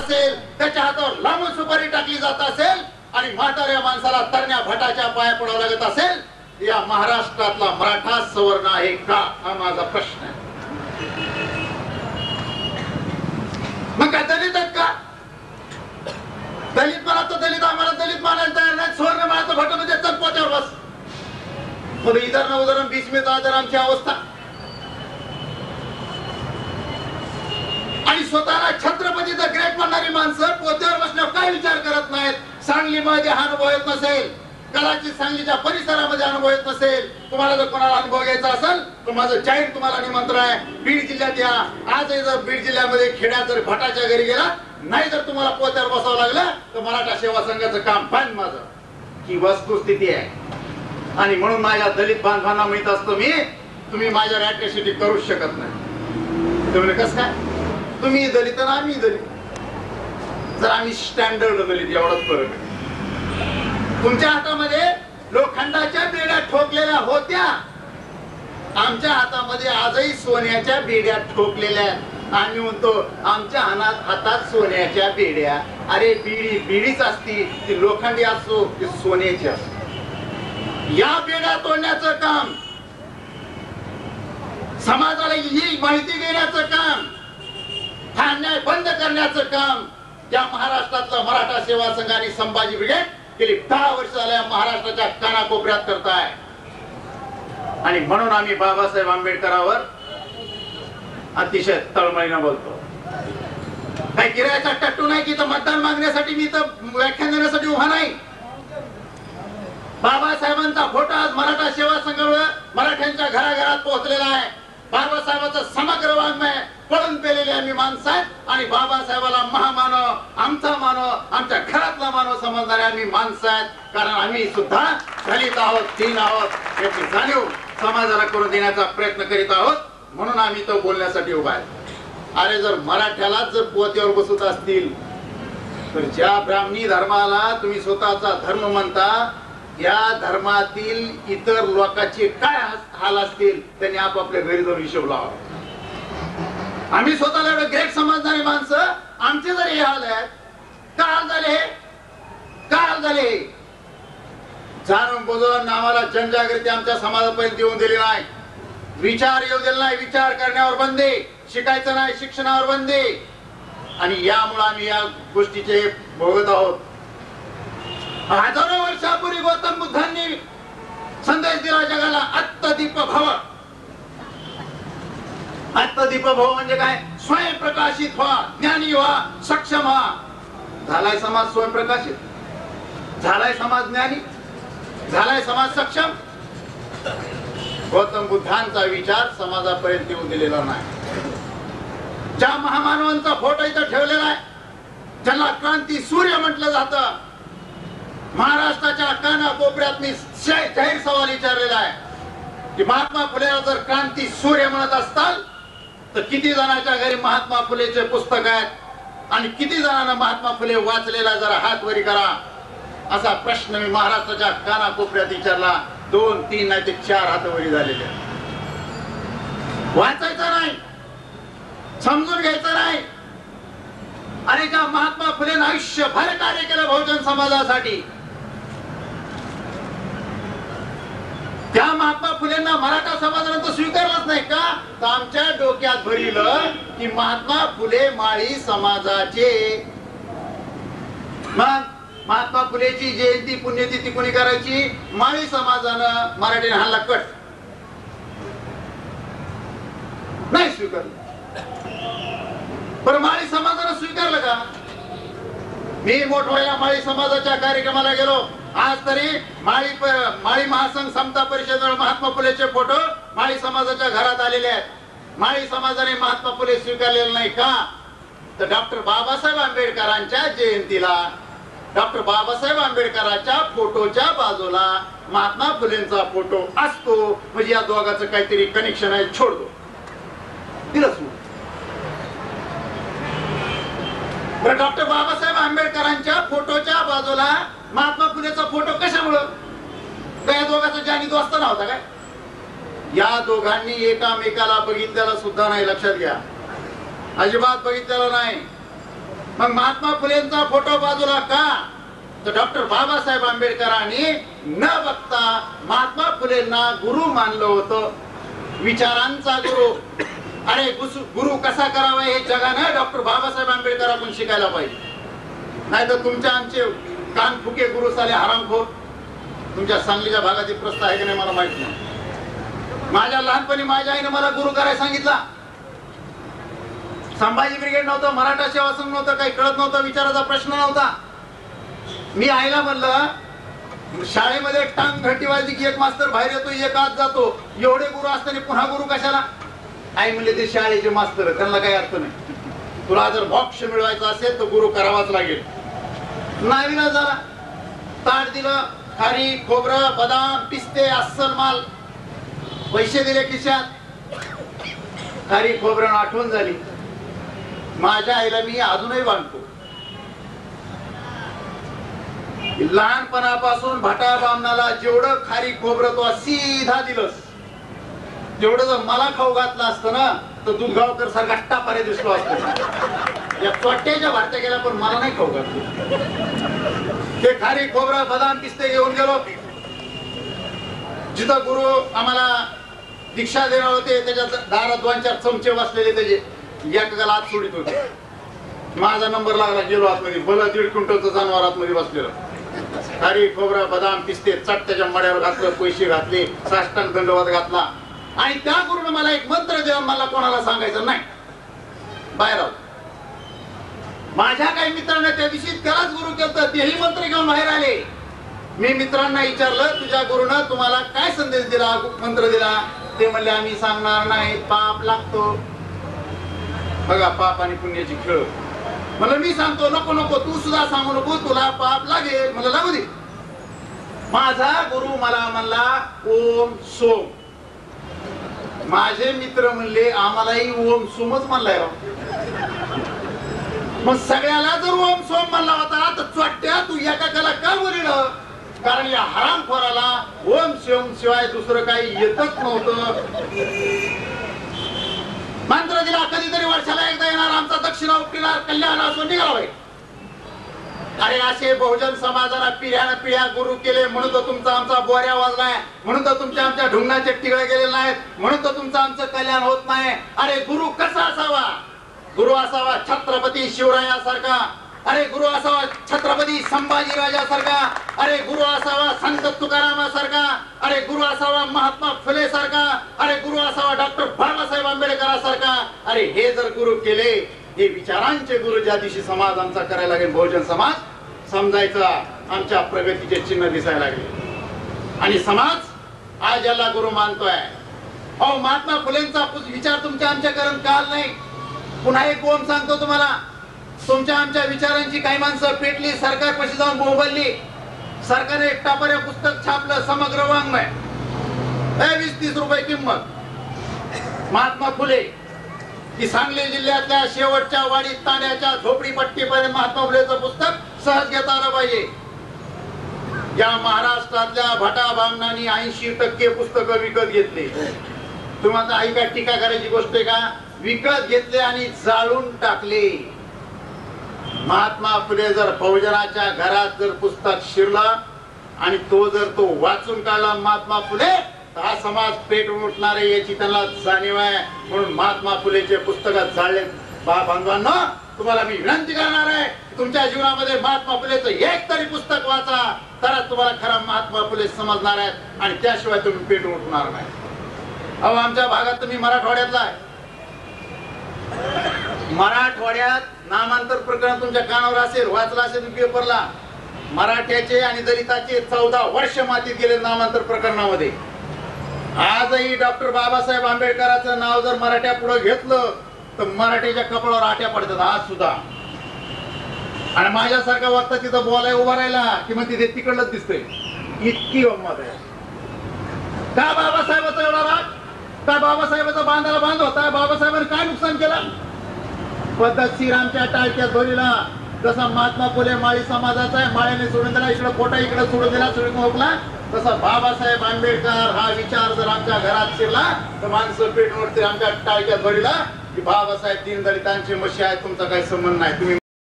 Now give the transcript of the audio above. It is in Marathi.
असेल त्याच्या हातावर लांबून सुपारी टाकली जात असेल आणि म्हाताऱ्या माणसाला तरण्या भटाच्या पाया पडावं लागत असेल, या महाराष्ट्रातला मराठा सवर्ण आहे का, हा माझा प्रश्न आहे. मग काय दलित आहेत का? दलित मला तर दलित, आम्हाला दलित मानायला तयार नाही, सवर्ण मला तर भट म्हणजे चल पोत्यावर बस. मग इधर ना उधर बीच में तर आमची अवस्था. आणि स्वतःला छत्रपतीचं ग्रेट म्हणणारी माणसं पोत्यावर बसल्यावर काय विचार करत नाहीत. सांगलीमध्ये हा अनुभव येत नसेल, कदाचित सांगलीच्या परिसरामध्ये अनुभव येत नसेल, तुम्हाला जर कोणाला अनुभव घ्यायचा असेल तर माझं जाहीर तुम्हाला निमंत्रण आहे, बीड जिल्ह्यात या. आजही जर बीड जिल्ह्यामध्ये खेड्यात जर भटाच्या घरी गेला नाही, जर तुम्हाला पोत्यावर बसावं लागलं तर मराठा सेवा संघाचं काम पाहिजे माझं, ही वस्तुस्थिती आहे. आणि म्हणून माझ्या दलित बांधवांना माहित असतो मी, तुम्ही माझ्या रॅट्रेसिटी करूच शकत नाही. तुम्ही कसं काय, तुम्ही दलित आणि आम्ही दलित, जर आम्ही स्टँडर्ड दलित, एवढाच फरक आहे. तुमच्या हातामध्ये लोखंडाच्या बेड्या ठोकलेल्या होत्या, आमच्या हातामध्ये आजही सोन्याच्या बेड्या ठोकलेल्या. आम्ही म्हणतो आमच्या हातात सोन्याच्या बेड्या. अरे बीडी बीडीच असती, ती लोखंडी असो ती सोन्याची असो. या बेड्या तोडण्याचं काम, समाजाला ही माहिती देण्याचं काम, हा अन्याय बंद करण्याचं काम या महाराष्ट्रातला मराठा सेवा संघ आणि संभाजी ब्रिगेड गेली 10 वर्ष झाल्या महाराष्ट्राच्या कानाकोपऱ्यात करताय. आणि म्हणून आम्ही बाबासाहेब आंबेडकरांवर अतिशय तळमळीनं बोलतो. काही गिरायचा टट्टू नाही की तर मतदान मागण्यासाठी मी तर व्याख्यान देण्यासाठी उभा नाही. बाबासाहेबांचा फोटो आज मराठा सेवा संघ मराठ्यांच्या घराघरात पोहोचलेला आहे. बाबासाहेबांचं समग्र वाङ्मय पळून पेलेले आम्ही माणसं आहेत आणि बाबासाहेबाला महामानव, आमचा मानव, आमच्या घरातला मानव समजणारे आम्ही माणसं आहेत. कारण आम्ही सुद्धा दलित आहोत, दीन आहोत याची जाणीव समाजाला करून देण्याचा प्रयत्न करीत आहोत. म्हणून आम्ही तो बोलण्यासाठी उभा आहे. अरे जर मराठ्यालाच जर पोत्यावर बसवत असतील तर ज्या ब्राह्मणी धर्माला तुम्ही स्वतःचा धर्म म्हणता, या धर्मातील इतर लोकांचे काय हाल असतील त्यांनी आपापल्या घरी जाऊन हिशोब लावा. आम्ही स्वतःला एवढं ग्रेट समजणारी माणसं, आमचे जर हे हाल आहेत, का हाल झाले, का हाल झाले? जाणून बुजून आम्हाला जनजागृती आमच्या समाजापर्यंत येऊन दिली नाही, विचार येऊ दिला नाही, विचार करण्यावर बंदी, शिकायचं नाही, शिक्षणावर बंदी. आणि यामुळे आम्ही या गोष्टीचे भोगत आहोत. हजारो वर्षापूर्वी गौतम बुद्धांनी संदेश दिला जगाला, आत्मदीप भव. आत्मदीप भव म्हणजे काय? स्वयंप्रकाशित व्हा, ज्ञानी व्हा, सक्षम व्हा. झालाय समाज स्वयंप्रकाशित, झालाय समाज ज्ञानी, झालाय समाज सक्षम. गौतम बुद्धांचा विचार समाजापर्यंत येऊन दिलेला नाही. ज्या महामानवांचा फोटो इथं ठेवलेला आहे, ज्याला क्रांती सूर्य म्हटलं जातं, महाराष्ट्राच्या कानाकोपऱ्यात मी जाहीर सवाल विचारलेला आहे की महात्मा फुलेला जर क्रांती सूर्य म्हणत असताल तर किती जणांच्या घरी महात्मा फुलेचे पुस्तक आहेत आणि किती जणांना महात्मा फुले वाचलेला जरा हात वरी करा. असा प्रश्न मी महाराष्ट्राच्या कानाकोपऱ्यात विचारला. 2, 3 नाही ते 4 हात वरी झालेले. वाचायचं नाही, समजून घ्यायचं नाही. आणि ज्या महात्मा फुलेनं आयुष्यभर कार्य केलं बहुजन समाजासाठी, त्या महात्मा फुलेंना मराठा समाजानं तर स्वीकारलंच नाही का? तर आमच्या डोक्यात भरिलं की महात्मा फुले माळी समाजाचे. मग महात्मा फुलेची जयंती पुण्यतिथी कोणी करायची? माळी समाजानं. मराठीने हल्ला कट नाही स्वीकारलं. पण माळी समाजानं स्वीकारलं का? मी मोठमोठ्या माळी समाजाच्या कार्यक्रमाला गेलो. आज तरी माळी महासंघ समता परिषदेवर महात्मा फुलेचे फोटो माळी समाजाच्या घरात आलेले आहेत. माळी समाजाने महात्मा फुले स्वीकारलेले नाही का? तर डॉक्टर बाबासाहेब आंबेडकरांच्या जयंतीला डॉक्टर बाबासाहेब आंबेडकरांच्या फोटोच्या बाजूला महात्मा फुलेंचा फोटो असतो, म्हणजे या दोघांचं काहीतरी कनेक्शन आहे. छोडतो दिलंच. डॉक्टर बाबासाहेब आंबेडकरांच्या फोटोच्या बाजूला महात्मा फुलेचा फोटो कशामुळं? या दोघांचा जानी दोस्त नव्हता काय? या दोघांनी एकामेकाला बघितलेला सुद्धा नाही. लक्षात घ्या, अजिबात बघितलेला नाही. मग महात्मा फुलेंचा फोटो बाजूला का? तर डॉक्टर बाबासाहेब आंबेडकरांनी न बघता महात्मा फुलेंना गुरु मानलं होतं, विचारांचा गुरु. अरे गुरु कसा करावा हे जगानं डॉक्टर बाबासाहेब आंबेडकरांकडून शिकायला पाहिजे. नाही तर तुमच्या आमचे कान फुके गुरु साले हरामखोर. तुमच्या सांगलीच्या भागातील प्रस्ताव आहे की नाही मला माहित नाही. माझ्या लहानपणी माझ्या आईने मला गुरु करायला सांगितला. संभाजी ब्रिगेड नव्हतं, मराठा सेवा संघ नव्हतं, काही कळत नव्हतं, विचाराचा प्रश्न नव्हता. मी आईला म्हणलं शाळेमध्ये एक टांग घंटी वाजली की एक मास्तर बाहेर येतो, एक आत जातो, एवढे गुरु असताना पुन्हा गुरु कशाला? आई म्हणले ते शाळेचे मास्तर, त्यांना काही अर्थ नाही. तुला जर मोक्ष मिळवायचा असेल तर गुरु करावाच लागेल. नावीला झाला, ताट दिलं, खारी खोबरं बदाम पिस्ते अस्सल माल, पैसे दिले खिशात. खारी खोबरं आठवण झाली. माझ्या आईला मी अजूनही बांधतो. लहानपणापासून भटा बामणाला जेवढं खारी खोबरं तो सीधा दिलंस, जेवढं जर मला खाऊ घातलं असतं ना तर दूधगावकर सारखा टापारे दिसलो असतो. या चोट्याच्या भारत्या गेला पण मला नाही खाऊ घातलं. ते खारी खोबरं बदाम पिस्ते घेऊन गेलो. जिथं गुरु आम्हाला दीक्षा देणार होते त्याच्या दारात 2-4 चमचे बसलेले, त्याचे एक गला आत सोडित होते. माझा नंबर लागला, गेलो आतमध्ये, भलं 1.5 क्विंटलचं जनावर आतमध्ये बसलेलं. खारी खोबरं बदाम पिस्ते चट त्याच्या मड्यावर घातलं, पैसे घातले, साष्टांग दंडवत घातला. आणि त्या गुरुने मला एक मंत्र देऊन मला कोणाला सांगायचं नाही, बाहेर आलो. माझ्या काही मित्रांना त्या दिवशी त्यालाच गुरु केलं, तेही मंत्र घेऊन बाहेर आले. मी मित्रांना विचारलं तुझ्या गुरुनं तुम्हाला काय संदेश दिला, मंत्र दिला? ते म्हणले आम्ही सांगणार नाही, पाप लागतो. बघा पाप आणि पुण्याची खेळ. म्हणलं मी सांगतो. नको नको तू सुद्धा सांगू नको, तुला पाप लागेल. मला लागू दे. माझा गुरु मला म्हणला ओम सोम. माझे मित्र म्हणले आम्हालाही ओम सोमच म्हणलाय राव. मग सगळ्याला जर ओम सोम म्हणला होता तर चोट्या तू एकाला का बोलिलं? कारण या हरामखोराला ओम सोम शिवाय दुसरं काही येतच नव्हतं. मंत्र दिला कधीतरी वर्षाला एकदा येणार, आमचा दक्षिणा उपटिणार, कल्याण असो निघाला बाई. अरे असे बहुजन समाजाला पिढ्यानं पिढ्या गुरु केले म्हणून तर तुमचा आमचा बोऱ्या वाजलाय, म्हणून तर तुमच्या आमच्या ढुंगणाचे टिगळे गेलेले नाहीत, म्हणून तर तुमचं आमचं कल्याण होत नाही. अरे गुरु कसा असावा? गुरु असावा छत्रपती शिवरायासारखा. अरे गुरु असावा छत्रपती संभाजी राजासारखा. अरे गुरु असावा संत तुकारामासारखा. अरे गुरु असावा महात्मा फुले सारखा. अरे गुरु असावा डॉक्टर बाबासाहेब आंबेडकरांसारखा. अरे हे जर गुरु केले, हे विचारांचे गुरु ज्या दिवशी समाज आमचा करायला लागेल, बहुजन समाज, समजायचा आमच्या प्रगतीचे चिन्ह दिसायला लागले. आणि समाज आज याला गुरु मानतोय. अहो महात्मा फुलेंचा विचार तुमच्या आमच्याकडून काल नाही. पुन्हा एक ओम सांगतो तुम्हाला. तुमच्या आमच्या विचारांची काही माणसं पेटली, सरकारपाशी जाऊन बोंबलली. सरकारने एक टापऱ्या पुस्तक छापलं, समग्र वाङ्मय, 20-30 रुपये किंमत. महात्मा फुले की सांगली जिल्ह्यातल्या शेवटच्या वाडीत तांड्याच्या झोपडीपट्टीपर्यंत महात्मा फुलेचं पुस्तक सहज घेता आलं पाहिजे. या महाराष्ट्रातल्या भटा बामणांनी 80% पुस्तकं विकत घेतली. तुम्हाला आई काय टीका करायची गोष्ट आहे का? विकत घेतले आणि जाळून टाकले. महात्मा फुले जर बहुजनाच्या घरात जर पुस्तक शिरला आणि तो जर तो वाचून काढला महात्मा फुले, हा समाज पेटून उठणार आहे याची त्यांना जाणीव आहे. म्हणून महात्मा फुलेचे पुस्तकात जाळले. बांधवांनो, तुम्हाला मी विनंती करणार आहे, तुमच्या जीवनामध्ये महात्मा फुलेचं एक तरी पुस्तक वाचा, तरच तुम्हाला खरा महात्मा फुले समजणार आहेत आणि त्याशिवाय तुम्ही पेटून उठणार नाही. अहो आमच्या भागात तुम्ही मराठवाड्यातला आहे. मराठवाड्यात नामांतर प्रकरण तुमच्या कानावर असेल, वाचला असेल पेपरला. मराठ्याचे आणि दलिताचे 14 वर्ष मातीत गेले नामांतर प्रकरणामध्ये. आजही डॉक्टर बाबासाहेब आंबेडकरांचं नाव जर मराठ्या पुढे घेतलं तर मराठीच्या कपाळावर आट्या पडतात आज सुद्धा. आणि माझ्यासारखा वक्ता तिथं बोलाय उभा राहिला की मग तिथे तिकडलंच दिसतंय. इतकी गंमत आहे. का बाबासाहेबाचा एवढा राग? काय बाबासाहेबाचा बांधाला बांध होता? बाबासाहेबांनी काय नुकसान केलं? पद्धतशीर आमच्या टाळक्या धोरीला जसा महात्मा फुले माळी समाजाचा आहे, माळ्याने सोडून दिला, इकडे फोटा इकडे सोडून दिला, सोडून मोकला, तसा बाबासाहेब आंबेडकर हा विचार जर आमच्या घरात शिरला तर माणसं पेटून उठते आमच्या टाळक्या धोरीला की बाबासाहेब दीनदलितांचे मशी आहेत, तुमचा काही संबंध नाही. तुम्ही